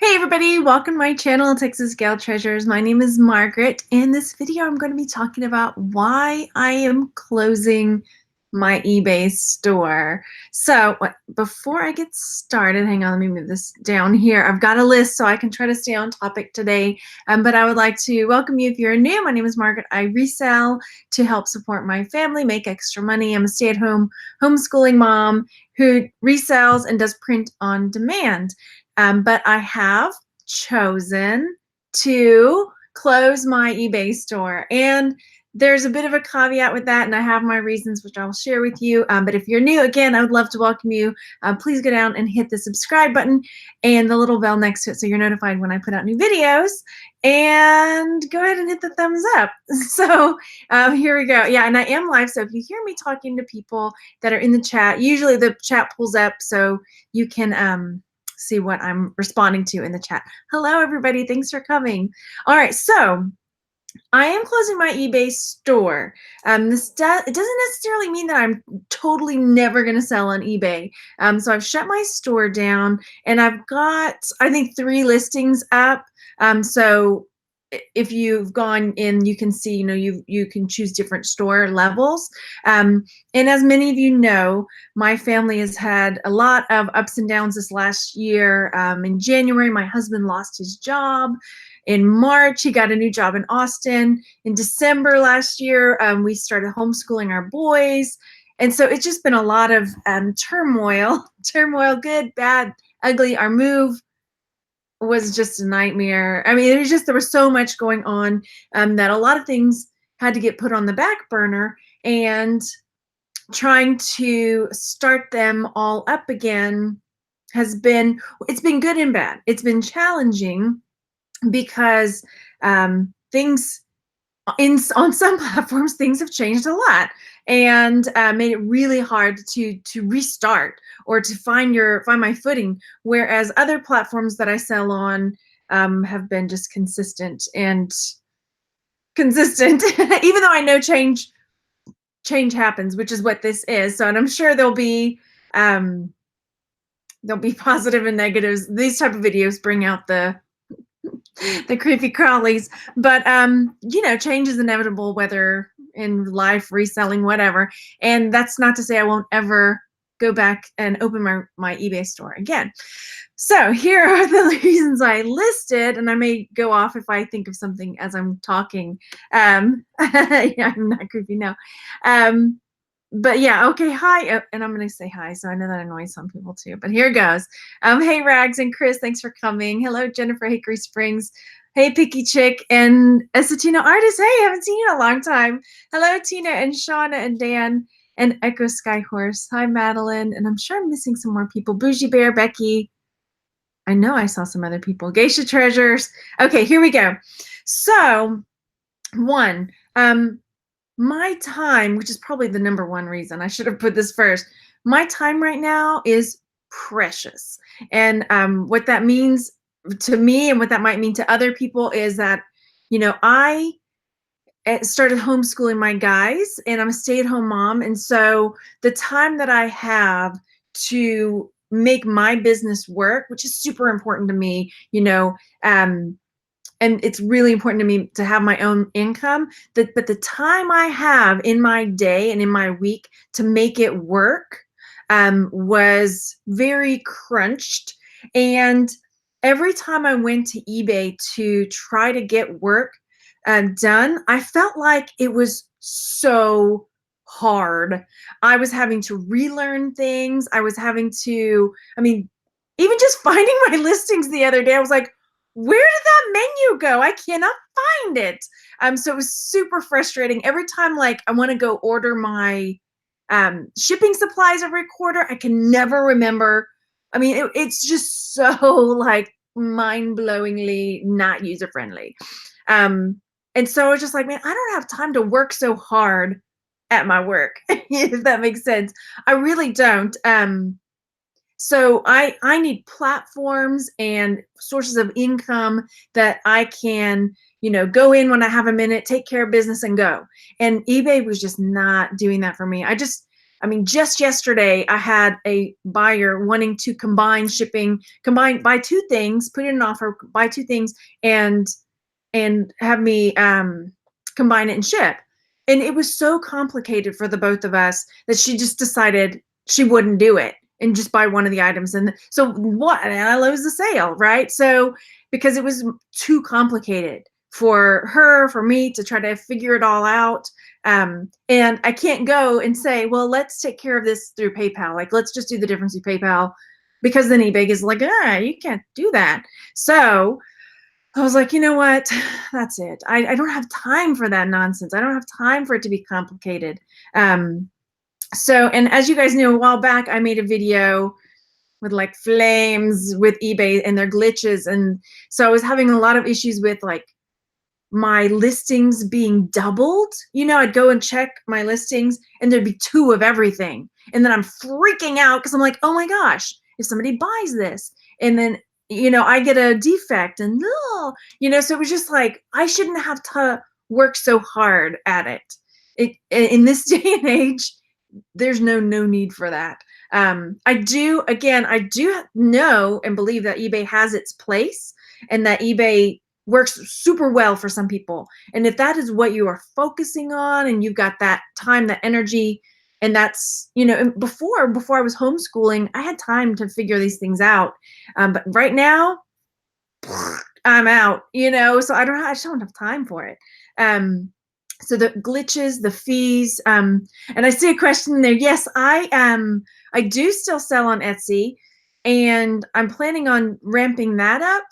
Hey everybody, welcome to my channel, Texas Gal Treasures. My name is Margaret. In this video, I'm going to be talking about why I am closing my eBay store. So before I get started, hang on, let me move this down here. I've got a list so I can try to stay on topic today. But I would like to welcome you if you're new. My name is Margaret. I resell to help support my family, make extra money. I'm a stay-at-home homeschooling mom who resells and does print on demand. But I have chosen to close my eBay store. And there's a bit of a caveat with that, and I have my reasons, which I'll share with you. But if you're new, again, I would love to welcome you. Please go down and hit the subscribe button and the little bell next to it so you're notified when I put out new videos. And go ahead and hit the thumbs up. So here we go. Yeah, and I am live, so if you hear me talking to people that are in the chat, usually the chat pulls up so you can see what I'm responding to in the chat. Hello, everybody. Thanks for coming. All right, so I am closing my eBay store. It doesn't necessarily mean that I'm totally never going to sell on eBay. So I've shut my store down, and I've got, I think, 3 listings up. So if you've gone in, you can see, you can choose different store levels. And as many of you know, my family has had a lot of ups and downs this last year. In January, my husband lost his job. In March, he got a new job in Austin. In December last year, we started homeschooling our boys. And so it's just been a lot of turmoil, good, bad, ugly. Our move was just a nightmare. I mean, there was so much going on that a lot of things had to get put on the back burner, and trying to start them all up again it's been good and bad. It's been challenging because things on some platforms, things have changed a lot and made it really hard to restart or to find my footing. Whereas other platforms that I sell on have been just consistent, even though I know change happens, which is what this is. So, and I'm sure there'll be positive and negatives. These type of videos bring out the creepy crawlies, but change is inevitable, whether in life, reselling, whatever. And that's not to say I won't ever go back and open my eBay store again. So here are the reasons I listed, and I may go off if I think of something as I'm talking. Yeah, I'm not creepy, no. But yeah, okay, hi, and I'm gonna say hi, so I know that annoys some people too, but here goes. Hey Rags and Chris, thanks for coming. Hello Jennifer, Hickory Springs. Hey Picky Chick and Esatino Artist. Hey, haven't seen you in a long time. Hello Tina and Shauna and Dan and Echo Skyhorse. Hi Madeline, and I'm sure I'm missing some more people. Bougie Bear, Becky. I know I saw some other people. Geisha Treasures. Okay, here we go. So, one, my time, which is probably the number one reason I should have put this first, my time right now is precious. And what that means to me and what that might mean to other people is that, I started homeschooling my guys, and I'm a stay-at-home mom. And so the time that I have to make my business work, which is super important to me, and it's really important to me to have my own income, but the time I have in my day and in my week to make it work was very crunched. And every time I went to eBay to try to get work done, I felt like it was so hard. I was having to relearn things. I was having to, even just finding my listings the other day, I was like, where did that menu go? I cannot find it. So it was super frustrating. Every time, like, I want to go order my shipping supplies every quarter, I can never remember. I mean, it's just so, like, mind-blowingly not user-friendly. And so I was just like, man, I don't have time to work so hard at my work, if that makes sense. I really don't. So I need platforms and sources of income that I can, go in when I have a minute, take care of business and go. And eBay was just not doing that for me. I mean, just yesterday I had a buyer wanting to buy two things, put in an offer, buy two things, and have me combine it and ship. And it was so complicated for the both of us that she just decided she wouldn't do it and just buy one of the items. And so what? And I lose the sale, right? So because it was too complicated for her, for me to try to figure it all out. And I can't go and say, well, let's take care of this through PayPal. Like, let's just do the difference through PayPal, because then eBay is like, you can't do that. So I was like, you know what? That's it. I don't have time for that nonsense. I don't have time for it to be complicated. And as you guys know, a while back, I made a video with like flames with eBay and their glitches. And so I was having a lot of issues with like my listings being doubled. I'd go and check my listings and there'd be two of everything. And then I'm freaking out because I'm like, oh my gosh, if somebody buys this, and then I get a defect, and no, so it was just like, I shouldn't have to work so hard at it. In this day and age, there's no need for that. I do know and believe that eBay has its place, and that eBay works super well for some people. And if that is what you are focusing on, and you've got that time, that energy, and that's, before I was homeschooling, I had time to figure these things out. But right now, I'm out, so I just don't have time for it. So the glitches, the fees, and I see a question in there. Yes, I do still sell on Etsy, and I'm planning on ramping that up.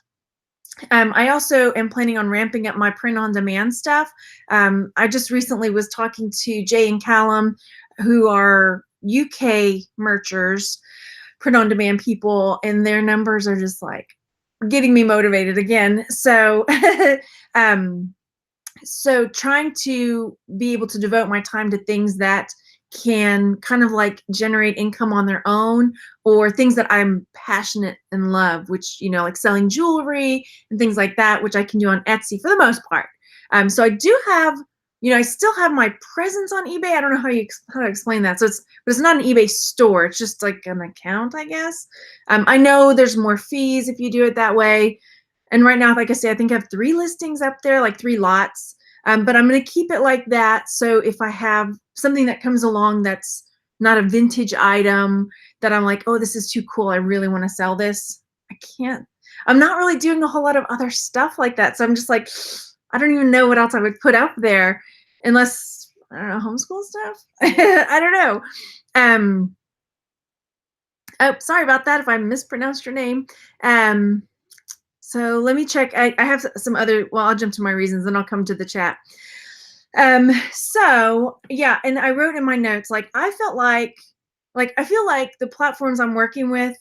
I also am planning on ramping up my print-on-demand stuff. I just recently was talking to Jay and Callum, who are UK merchers, print-on-demand people, and their numbers are just like getting me motivated again. So, so trying to be able to devote my time to things that can kind of like generate income on their own, or things that I'm passionate and love, which, like selling jewelry and things like that, which I can do on Etsy for the most part. So I do have, I still have my presence on eBay. I don't know how to explain that. But it's not an eBay store. It's just like an account, I guess. I know there's more fees if you do it that way. And right now, like I say, I think I have 3 listings up there, like 3 lots. But I'm going to keep it like that. So if I have something that comes along that's not a vintage item, that I'm like, oh, this is too cool, I really want to sell this, I'm not really doing a whole lot of other stuff like that. So I'm just like, I don't even know what else I would put up there, unless, I don't know, homeschool stuff. I don't know. Oh, sorry about that if I mispronounced your name. So let me check. I have some other, well, I'll jump to my reasons, then I'll come to the chat. So yeah, and I wrote in my notes, like, I feel like the platforms I'm working with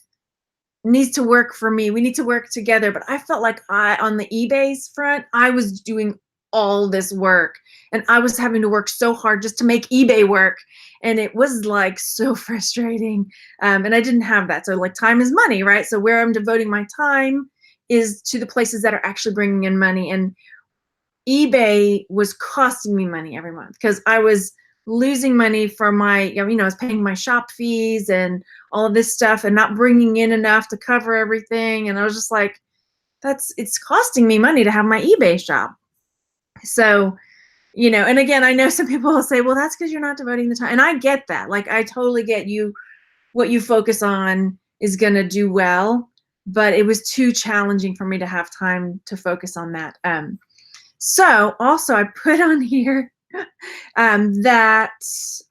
needs to work for me. We need to work together. But I felt like on the eBay's front, I was doing all this work, and I was having to work so hard just to make eBay work. And it was like so frustrating. And I didn't have that. So like, time is money, right? So where I'm devoting my time is to the places that are actually bringing in money. And eBay was costing me money every month, because I was losing money for my, I was paying my shop fees and all of this stuff, and not bringing in enough to cover everything. And I was just like, it's costing me money to have my eBay shop. So, and again, I know some people will say, well, that's because you're not devoting the time. And I get that. Like, I totally get you. What you focus on is going to do well. But it was too challenging for me to have time to focus on that. So also I put on here that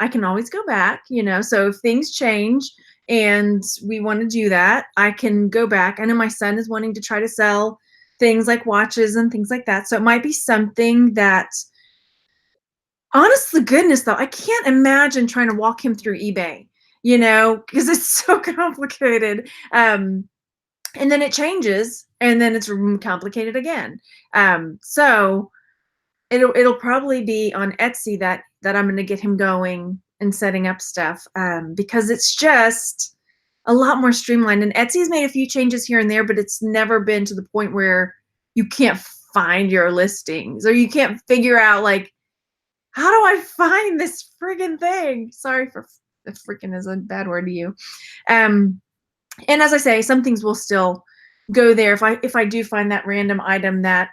I can always go back, so if things change and we want to do that, I can go back. I know my son is wanting to try to sell things like watches and things like that. So it might be something that, honest to goodness though, I can't imagine trying to walk him through eBay, because it's so complicated. And then it changes, and then it's complicated again. So it'll probably be on Etsy that I'm going to get him going and setting up stuff, because it's just a lot more streamlined. And Etsy's made a few changes here and there, but it's never been to the point where you can't find your listings, or you can't figure out, like, how do I find this friggin' thing? Sorry for freaking is a bad word to you. Um, and as I say, some things will still go there if I do find that random item that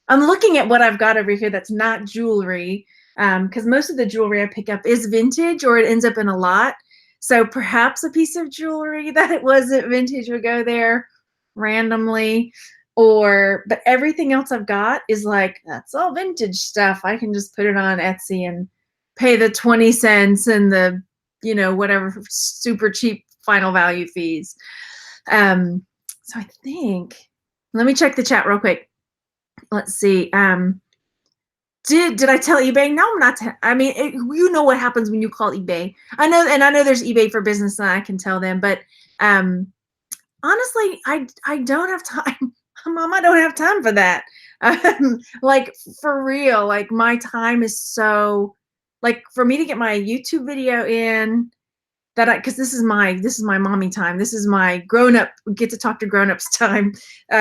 I'm looking at what I've got over here that's not jewelry, because most of the jewelry I pick up is vintage or it ends up in a lot. So perhaps a piece of jewelry that it wasn't vintage would go there randomly. But everything else I've got is like, that's all vintage stuff. I can just put it on Etsy and pay the 20 cents and the, whatever super cheap final value fees. So I think, let me check the chat real quick. Let's see. Did I tell eBay? No, I'm not. I mean, you know what happens when you call eBay. I know there's eBay for business, and I can tell them. But honestly, I don't have time. Mom, I don't have time for that. Like for real. Like my time is so, like for me to get my YouTube video in, because this is my mommy time. This is my grown up, get to talk to grown ups time.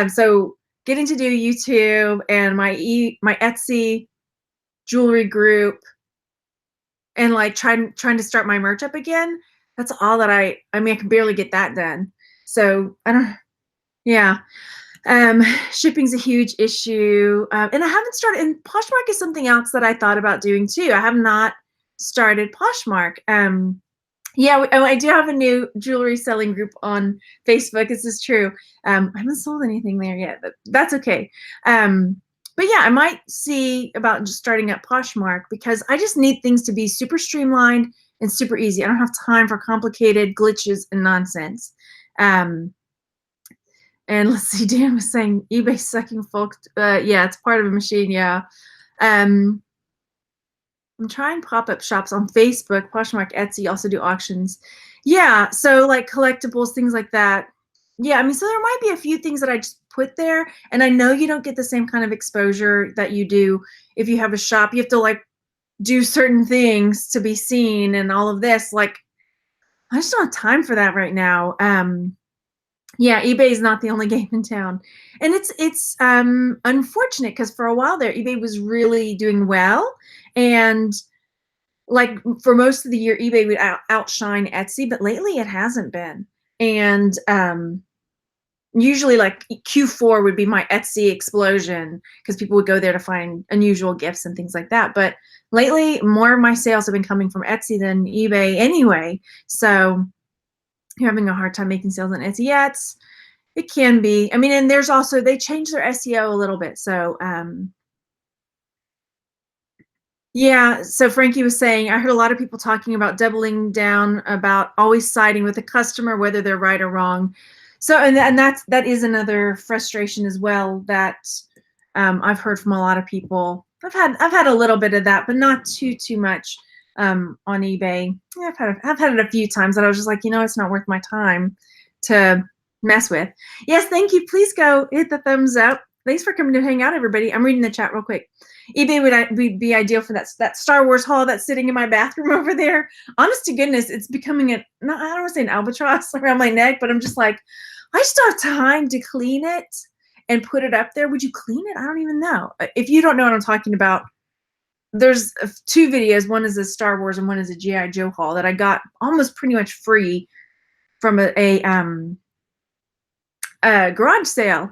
So getting to do YouTube and my Etsy jewelry group and like trying to start my merch up again. That's all that I mean, I can barely get that done. So I don't, yeah. Shipping's a huge issue. And I haven't started, and Poshmark is something else that I thought about doing too. I have not started Poshmark. Yeah, I do have a new jewelry selling group on Facebook. This is true. I haven't sold anything there yet, but that's okay. But yeah, I might see about just starting up Poshmark because I just need things to be super streamlined and super easy. I don't have time for complicated glitches and nonsense. And let's see, Dan was saying eBay sucking folk. Yeah, it's part of a machine. Yeah. I'm trying pop-up shops on Facebook, Poshmark, Etsy, also do auctions. Yeah, so like collectibles, things like that. Yeah, I mean, so there might be a few things that I just put there, and I know you don't get the same kind of exposure that you do if you have a shop. You have to like do certain things to be seen and all of this. Like, I just don't have time for that right now. Yeah, eBay is not the only game in town. And it's unfortunate because for a while there, eBay was really doing well. And like for most of the year, eBay would outshine Etsy, but lately it hasn't been. And usually like Q4 would be my Etsy explosion because people would go there to find unusual gifts and things like that. But lately, more of my sales have been coming from Etsy than eBay anyway. So you're having a hard time making sales on Etsy. Yeah, it can be. I mean, and there's also, they changed their SEO a little bit. So yeah, so Frankie was saying, I heard a lot of people talking about doubling down, about always siding with the customer, whether they're right or wrong. So, and that is another frustration as well that I've heard from a lot of people. I've had a little bit of that, but not too much on eBay. Yeah, I've had it a few times that I was just like, it's not worth my time to mess with. Yes, thank you. Please go hit the thumbs up. Thanks for coming to hang out, everybody. I'm reading the chat real quick. eBay would be ideal for that Star Wars haul that's sitting in my bathroom over there. Honest to goodness, it's becoming I don't want to say an albatross around my neck, but I'm just like, I just don't have time to clean it and put it up there. Would you clean it? I don't even know. If you don't know what I'm talking about, there's two videos. One is a Star Wars and one is a G.I. Joe haul that I got almost pretty much free from a garage sale.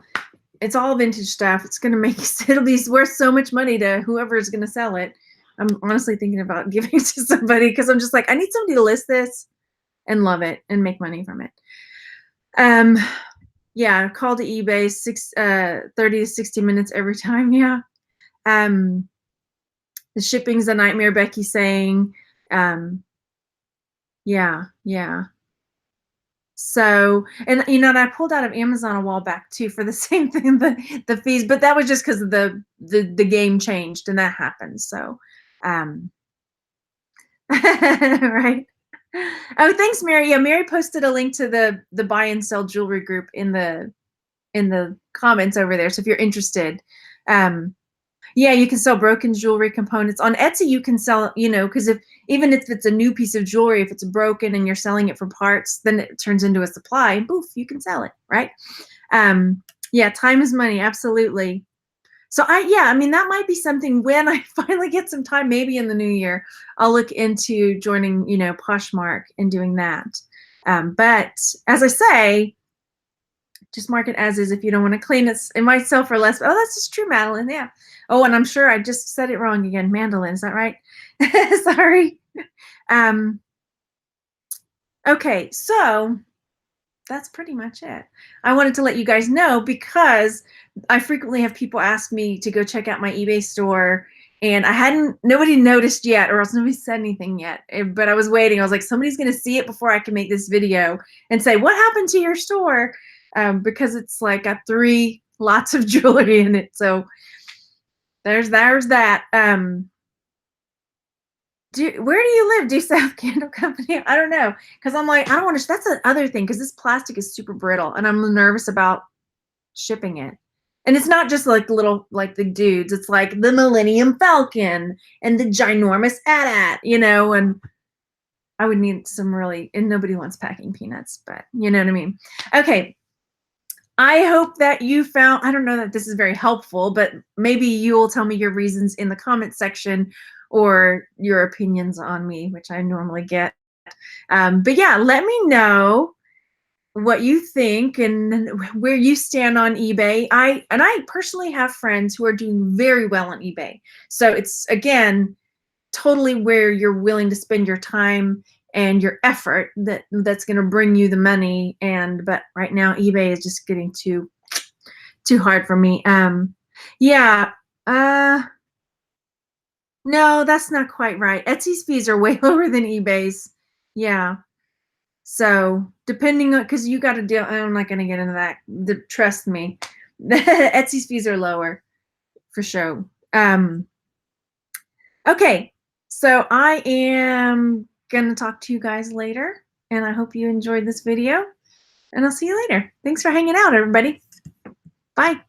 It's all vintage stuff. It's going to make it'll be worth so much money to whoever is going to sell it. I'm honestly thinking about giving it to somebody because I'm just like, I need somebody to list this and love it and make money from it. Yeah, call to eBay 30 to 60 minutes every time. Yeah. The shipping's a nightmare, Becky's saying. Yeah. So, and and I pulled out of Amazon a while back too for the same thing, the fees, but that was just because of the game changed and that happened. So, right. Oh, thanks, Mary. Yeah, Mary posted a link to the buy and sell jewelry group in the comments over there. So if you're interested, yeah, you can sell broken jewelry components on Etsy. You can sell, because even if it's a new piece of jewelry, if it's broken and you're selling it for parts, then it turns into a supply and poof, you can sell it, right? Yeah, time is money, absolutely. So yeah, I mean, that might be something when I finally get some time, maybe in the new year, I'll look into joining, Poshmark and doing that. But as I say, just mark it as is if you don't want to clean it. It might sell for less. Oh, that's just true, Madeline. Yeah. Oh, and I'm sure I just said it wrong again. Mandolin, is that right? Sorry. Um, okay, so that's pretty much it. I wanted to let you guys know because I frequently have people ask me to go check out my eBay store, and nobody noticed yet, or else nobody said anything yet. But I was waiting. I was like, somebody's going to see it before I can make this video and say, what happened to your store? Because it's like got 3 lots of jewelry in it. So there's that. Where do you live? Do you South Candle Company? I don't know, because I'm like, I don't want to. That's the other thing, because this plastic is super brittle, and I'm nervous about shipping it. And it's not just like like the dudes. It's like the Millennium Falcon and the ginormous AT-AT, and I would need some really. And nobody wants packing peanuts, but you know what I mean. Okay. I hope that you found, I don't know that this is very helpful, but maybe you'll tell me your reasons in the comment section or your opinions on me, which I normally get. But yeah, let me know what you think and where you stand on eBay. I personally have friends who are doing very well on eBay. So it's, again, totally where you're willing to spend your time and your effort that's going to bring you the money. But right now eBay is just getting too hard for me. Yeah. No, that's not quite right. Etsy's fees are way lower than eBay's. Yeah. So depending on, because you got to deal, I'm not going to get into that. Trust me, Etsy's fees are lower for sure. Okay, so I am going to talk to you guys later, and I hope you enjoyed this video, and I'll see you later. Thanks for hanging out, everybody. Bye.